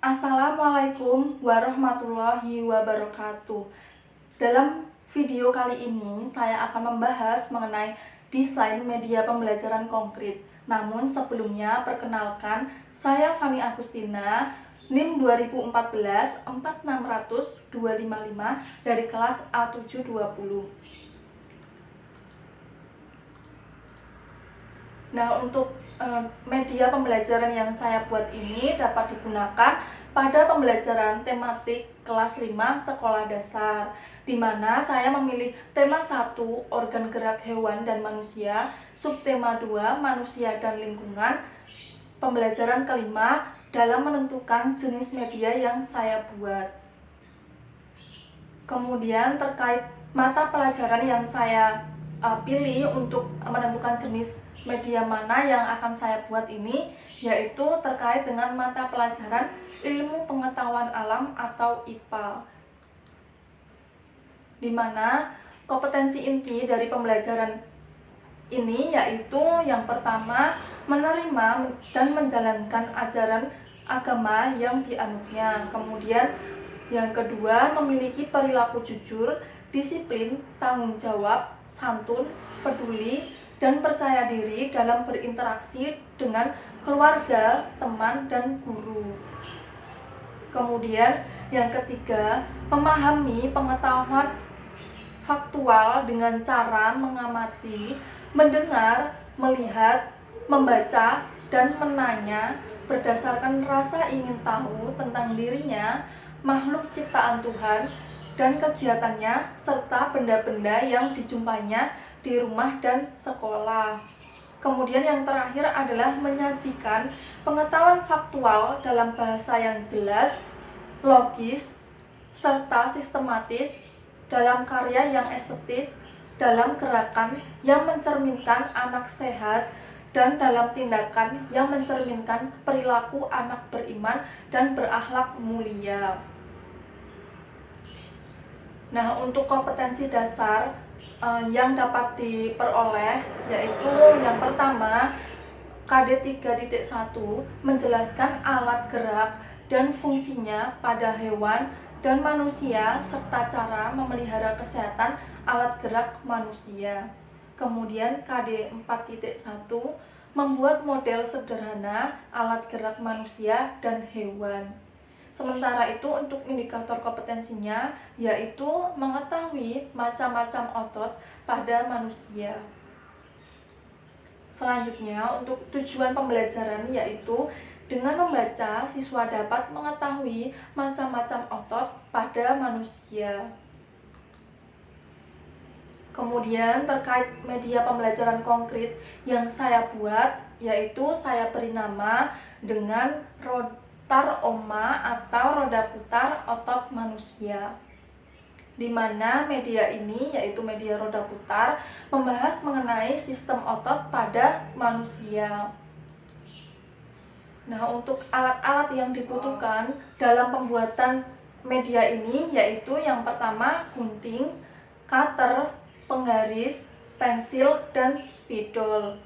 Assalamualaikum warahmatullahi wabarakatuh. Dalam video kali ini saya akan membahas mengenai desain media pembelajaran konkret. Namun sebelumnya perkenalkan, saya Fani Agustina, NIM 2014 4600255 dari kelas A720. Nah, untuk media pembelajaran yang saya buat ini dapat digunakan pada pembelajaran tematik kelas 5 sekolah dasar, di mana saya memilih tema 1 organ gerak hewan dan manusia, subtema 2 manusia dan lingkungan, pembelajaran kelima dalam menentukan jenis media yang saya buat. Kemudian terkait mata pelajaran yang saya pilih untuk menentukan jenis media mana yang akan saya buat ini, yaitu terkait dengan mata pelajaran ilmu pengetahuan alam atau IPA, di mana kompetensi inti dari pembelajaran ini yaitu yang pertama, menerima dan menjalankan ajaran agama yang dianutnya. Kemudian yang kedua, memiliki perilaku jujur, disiplin, tanggung jawab, santun, peduli, dan percaya diri dalam berinteraksi dengan keluarga, teman, dan guru. Kemudian yang ketiga, memahami pengetahuan faktual dengan cara mengamati, mendengar, melihat, membaca, dan menanya berdasarkan rasa ingin tahu tentang dirinya, makhluk ciptaan Tuhan, dan kegiatannya, serta benda-benda yang dijumpainya di rumah dan sekolah. Kemudian yang terakhir adalah menyajikan pengetahuan faktual dalam bahasa yang jelas, logis, serta sistematis, dalam karya yang estetis, dalam gerakan yang mencerminkan anak sehat, dan dalam tindakan yang mencerminkan perilaku anak beriman dan berakhlak mulia. Nah, untuk kompetensi dasar yang dapat diperoleh yaitu yang pertama, KD 3.1 menjelaskan alat gerak dan fungsinya pada hewan dan manusia serta cara memelihara kesehatan alat gerak manusia. Kemudian KD 4.1 membuat model sederhana alat gerak manusia dan hewan. Sementara itu untuk indikator kompetensinya yaitu mengetahui macam-macam otot pada manusia. Selanjutnya untuk tujuan pembelajaran yaitu dengan membaca siswa dapat mengetahui macam-macam otot pada manusia. Kemudian terkait media pembelajaran konkret yang saya buat yaitu saya beri nama dengan rotar oma atau roda putar otot manusia, di mana media ini yaitu media roda putar membahas mengenai sistem otot pada manusia. Nah, untuk alat-alat yang dibutuhkan dalam pembuatan media ini yaitu yang pertama gunting, cutter, penggaris, pensil, dan spidol.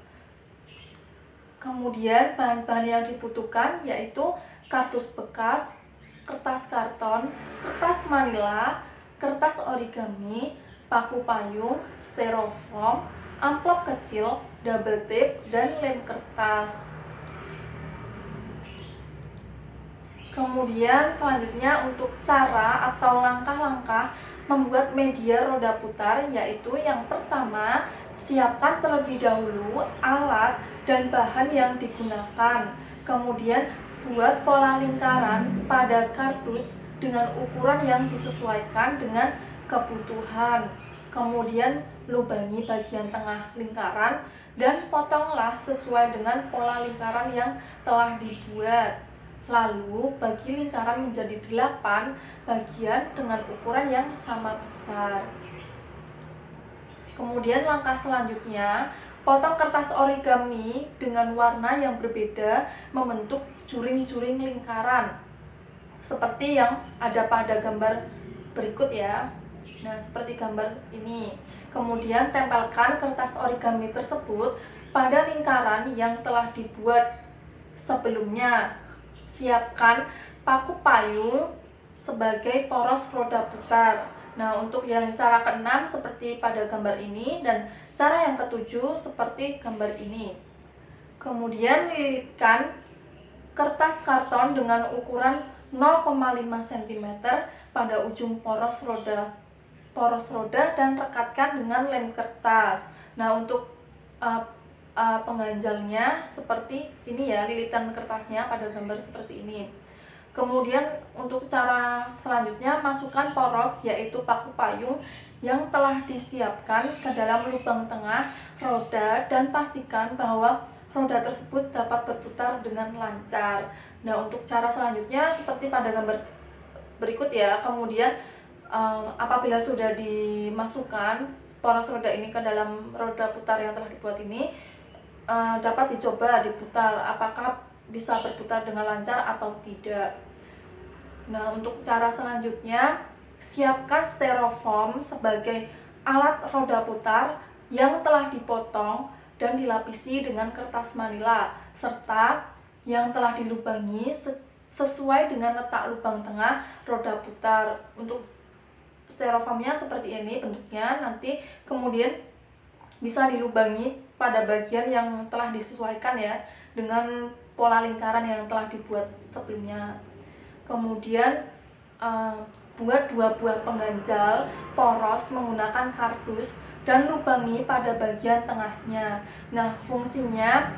Kemudian bahan-bahan yang dibutuhkan yaitu kardus bekas, kertas karton, kertas manila, kertas origami, paku payung, styrofoam, amplop kecil, double tape, dan lem kertas. Kemudian selanjutnya untuk cara atau langkah-langkah membuat media roda putar yaitu yang pertama, siapkan terlebih dahulu alat dan bahan yang digunakan. Kemudian buat pola lingkaran pada kardus dengan ukuran yang disesuaikan dengan kebutuhan. Kemudian lubangi bagian tengah lingkaran dan potonglah sesuai dengan pola lingkaran yang telah dibuat. Lalu bagi lingkaran menjadi 8 bagian dengan ukuran yang sama besar. Kemudian langkah selanjutnya, potong kertas origami dengan warna yang berbeda membentuk juring-juring lingkaran seperti yang ada pada gambar berikut ya. Nah, seperti gambar ini. Kemudian tempelkan kertas origami tersebut pada lingkaran yang telah dibuat sebelumnya. Siapkan paku payung sebagai poros roda putar. Nah, untuk yang cara keenam seperti pada gambar ini, dan cara yang ketujuh seperti gambar ini. Kemudian lilitkan kertas karton dengan ukuran 0,5 cm pada ujung poros roda dan rekatkan dengan lem kertas. Nah, untuk pengganjalnya seperti ini ya, lilitan kertasnya pada gambar seperti ini. Kemudian untuk cara selanjutnya, masukkan poros yaitu paku payung yang telah disiapkan ke dalam lubang tengah roda dan pastikan bahwa roda tersebut dapat berputar dengan lancar. Nah, untuk cara selanjutnya seperti pada gambar berikut ya. Kemudian apabila sudah dimasukkan poros roda ini ke dalam roda putar yang telah dibuat ini, dapat dicoba diputar apakah bisa berputar dengan lancar atau tidak. Nah, untuk cara selanjutnya, siapkan styrofoam sebagai alat roda putar yang telah dipotong dan dilapisi dengan kertas manila, serta yang telah dilubangi sesuai dengan letak lubang tengah roda putar. Untuk styrofoamnya seperti ini bentuknya, nanti kemudian bisa dilubangi pada bagian yang telah disesuaikan ya, dengan pola lingkaran yang telah dibuat sebelumnya. Kemudian buat 2 buah pengganjal poros menggunakan kardus dan lubangi pada bagian tengahnya. Nah, fungsinya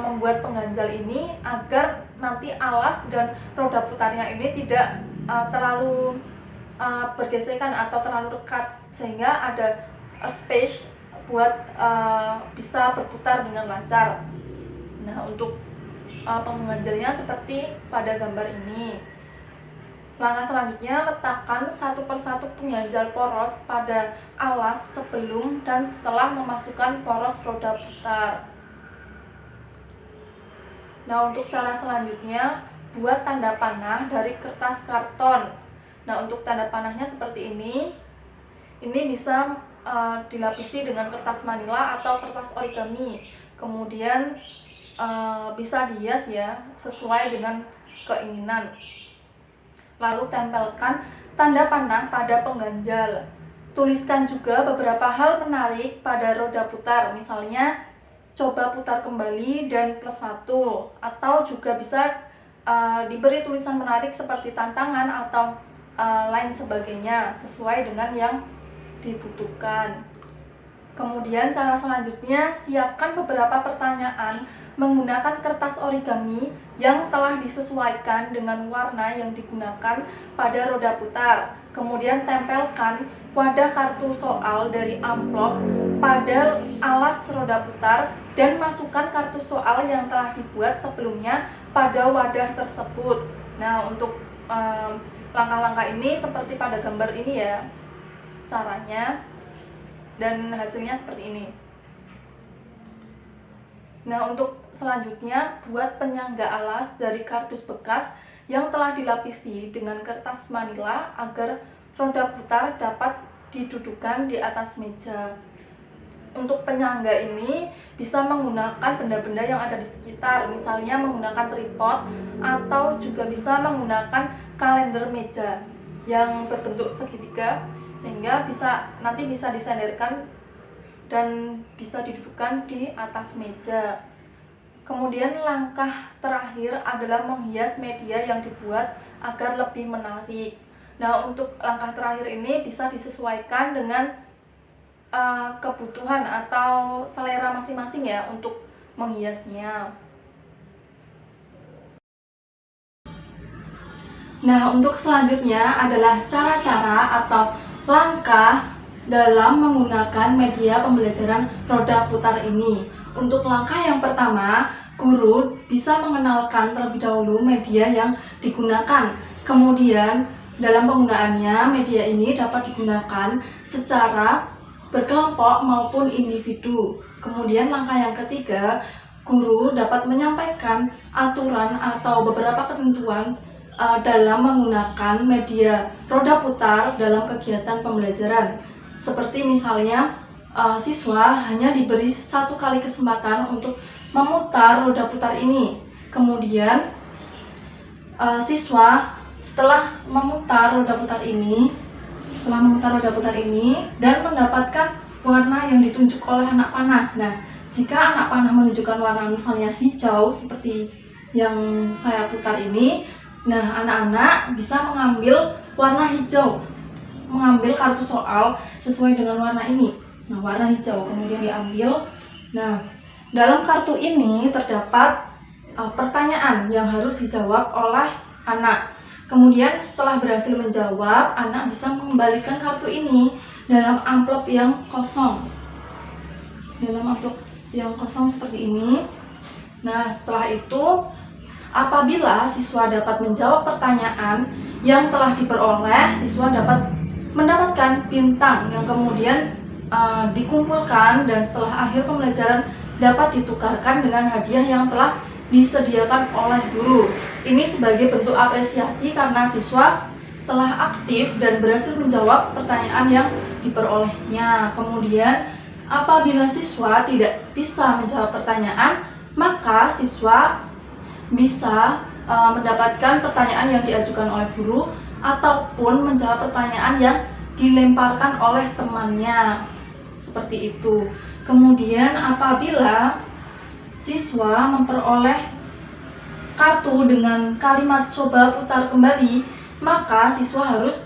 membuat pengganjal ini agar nanti alas dan roda putarnya ini tidak terlalu bergesekan atau terlalu dekat, sehingga ada space buat bisa berputar dengan lancar. Nah, untuk pengganjalnya seperti pada gambar ini. Langkah selanjutnya, letakkan satu persatu pengganjal poros pada alas sebelum dan setelah memasukkan poros roda putar. Nah, untuk cara selanjutnya, buat tanda panah dari kertas karton. Nah, untuk tanda panahnya seperti ini. Ini bisa dilapisi dengan kertas manila atau kertas origami. Kemudian bisa dihias ya, sesuai dengan keinginan. Lalu tempelkan tanda panah pada pengganjal. Tuliskan juga beberapa hal menarik pada roda putar, misalnya coba putar kembali dan +1, atau juga bisa diberi tulisan menarik seperti tantangan atau lain sebagainya sesuai dengan yang dibutuhkan. Kemudian cara selanjutnya, siapkan beberapa pertanyaan menggunakan kertas origami yang telah disesuaikan dengan warna yang digunakan pada roda putar. Kemudian tempelkan wadah kartu soal dari amplop pada alas roda putar dan masukkan kartu soal yang telah dibuat sebelumnya pada wadah tersebut. Nah, untuk langkah-langkah ini seperti pada gambar ini ya caranya, dan hasilnya seperti ini. Nah, untuk selanjutnya, buat penyangga alas dari kardus bekas yang telah dilapisi dengan kertas manila agar roda putar dapat didudukan di atas meja. Untuk penyangga ini bisa menggunakan benda-benda yang ada di sekitar, misalnya menggunakan tripod atau juga bisa menggunakan kalender meja yang berbentuk segitiga, sehingga nanti bisa disenderkan dan bisa didudukkan di atas meja. Kemudian langkah terakhir adalah menghias media yang dibuat agar lebih menarik. Nah, untuk langkah terakhir ini bisa disesuaikan dengan kebutuhan atau selera masing-masing ya untuk menghiasnya. Nah, untuk selanjutnya adalah cara-cara atau langkah dalam menggunakan media pembelajaran roda putar ini. Untuk langkah yang pertama, guru bisa mengenalkan terlebih dahulu media yang digunakan. Kemudian, dalam penggunaannya, media ini dapat digunakan secara berkelompok maupun individu. Kemudian langkah yang ketiga, guru dapat menyampaikan aturan atau beberapa ketentuan dalam menggunakan media roda putar dalam kegiatan pembelajaran. Seperti misalnya siswa hanya diberi 1 kali kesempatan untuk memutar roda putar ini. Kemudian siswa setelah memutar roda putar ini dan mendapatkan warna yang ditunjuk oleh anak panah. Nah, jika anak panah menunjukkan warna misalnya hijau seperti yang saya putar ini, nah anak-anak bisa mengambil warna hijau, mengambil kartu soal sesuai dengan warna ini. Nah, warna hijau kemudian diambil. Nah, dalam kartu ini terdapat pertanyaan yang harus dijawab oleh anak. Kemudian setelah berhasil menjawab, anak bisa mengembalikan kartu ini dalam amplop yang kosong. Seperti ini. Nah, setelah itu apabila siswa dapat menjawab pertanyaan yang telah diperoleh, siswa dapat mendapatkan bintang yang kemudian dikumpulkan dan setelah akhir pembelajaran dapat ditukarkan dengan hadiah yang telah disediakan oleh guru. Ini sebagai bentuk apresiasi karena siswa telah aktif dan berhasil menjawab pertanyaan yang diperolehnya. Kemudian apabila siswa tidak bisa menjawab pertanyaan, maka siswa bisa mendapatkan pertanyaan yang diajukan oleh guru ataupun menjawab pertanyaan yang dilemparkan oleh temannya. Seperti itu. Kemudian apabila siswa memperoleh kartu dengan kalimat coba putar kembali, maka siswa harus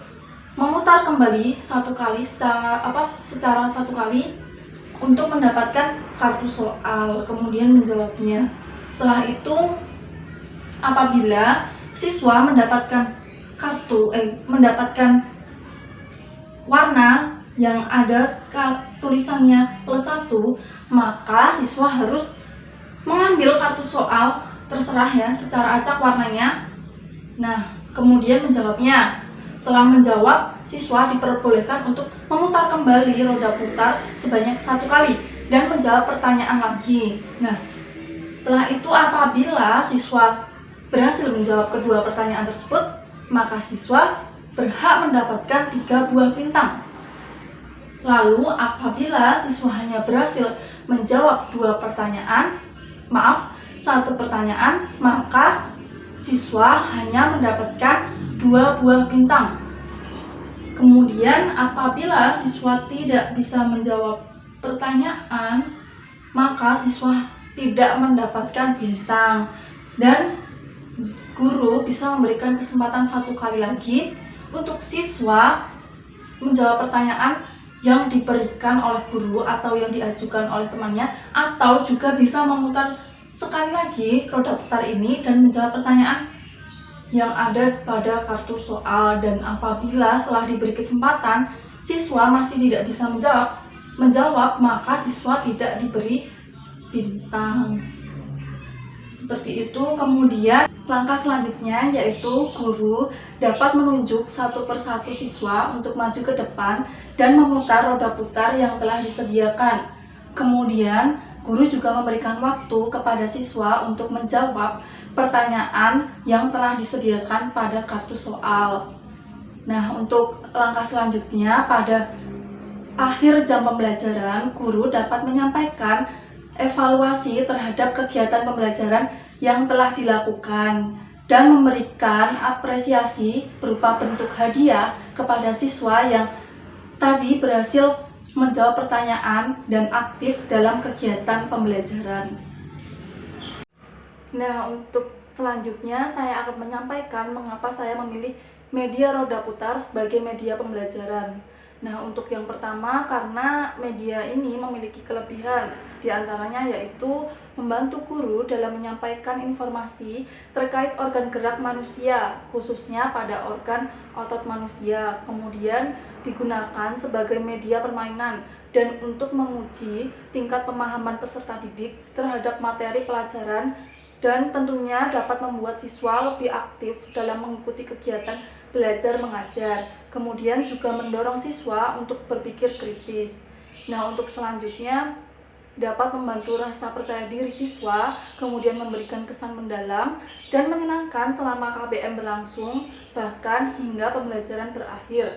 memutar kembali secara satu kali untuk mendapatkan kartu soal, kemudian menjawabnya. Setelah itu apabila siswa mendapatkan mendapatkan warna yang ada tulisannya +1, maka siswa harus mengambil kartu soal terserah ya secara acak warnanya. Nah, kemudian menjawabnya. Setelah menjawab, siswa diperbolehkan untuk memutar kembali roda putar sebanyak 1 kali dan menjawab pertanyaan lagi. Nah, setelah itu apabila siswa berhasil menjawab kedua pertanyaan tersebut, maka siswa berhak mendapatkan 3 buah bintang. Lalu apabila siswa hanya berhasil menjawab 1 pertanyaan, maka siswa hanya mendapatkan 2 buah bintang. Kemudian apabila siswa tidak bisa menjawab pertanyaan, maka siswa tidak mendapatkan bintang dan guru bisa memberikan kesempatan 1 kali lagi untuk siswa menjawab pertanyaan yang diberikan oleh guru atau yang diajukan oleh temannya, atau juga bisa memutar sekali lagi roda putar ini dan menjawab pertanyaan yang ada pada kartu soal. Dan apabila setelah diberi kesempatan siswa masih tidak bisa menjawab, maka siswa tidak diberi bintang. Seperti itu. Kemudian langkah selanjutnya yaitu guru dapat menunjuk satu persatu siswa untuk maju ke depan dan memutar roda putar yang telah disediakan. Kemudian guru juga memberikan waktu kepada siswa untuk menjawab pertanyaan yang telah disediakan pada kartu soal. Nah, untuk langkah selanjutnya, pada akhir jam pembelajaran, guru dapat menyampaikan evaluasi terhadap kegiatan pembelajaran yang telah dilakukan dan memberikan apresiasi berupa bentuk hadiah kepada siswa yang tadi berhasil menjawab pertanyaan dan aktif dalam kegiatan pembelajaran. Nah, untuk selanjutnya saya akan menyampaikan mengapa saya memilih media roda putar sebagai media pembelajaran. Nah, untuk yang pertama, karena media ini memiliki kelebihan, diantaranya yaitu membantu guru dalam menyampaikan informasi terkait organ gerak manusia, khususnya pada organ otot manusia. Kemudian digunakan sebagai media permainan dan untuk menguji tingkat pemahaman peserta didik terhadap materi pelajaran, dan tentunya dapat membuat siswa lebih aktif dalam mengikuti kegiatan belajar mengajar. Kemudian juga mendorong siswa untuk berpikir kritis. Nah, untuk selanjutnya dapat membantu rasa percaya diri siswa, kemudian memberikan kesan mendalam dan menyenangkan selama KBM berlangsung, bahkan hingga pembelajaran berakhir.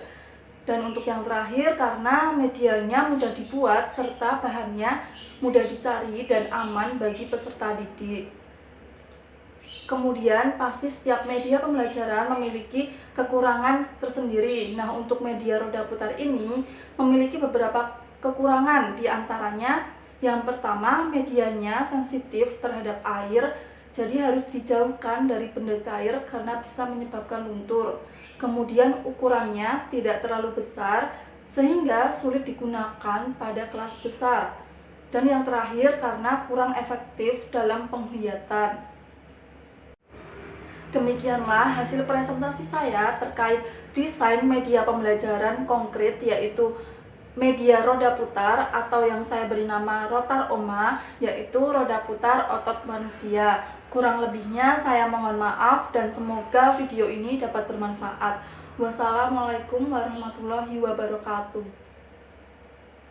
Dan untuk yang terakhir, karena medianya mudah dibuat serta bahannya mudah dicari dan aman bagi peserta didik. Kemudian pasti setiap media pembelajaran memiliki kekurangan tersendiri. Nah, untuk media roda putar ini memiliki beberapa kekurangan, di antaranya yang pertama, medianya sensitif terhadap air, jadi harus dijauhkan dari benda cair karena bisa menyebabkan luntur. Kemudian ukurannya tidak terlalu besar sehingga sulit digunakan pada kelas besar. Dan yang terakhir, karena kurang efektif dalam penglihatan. Demikianlah hasil presentasi saya terkait desain media pembelajaran konkret, yaitu media roda putar atau yang saya beri nama rotar oma, yaitu roda putar otot manusia. Kurang lebihnya saya mohon maaf dan semoga video ini dapat bermanfaat. Wassalamualaikum warahmatullahi wabarakatuh.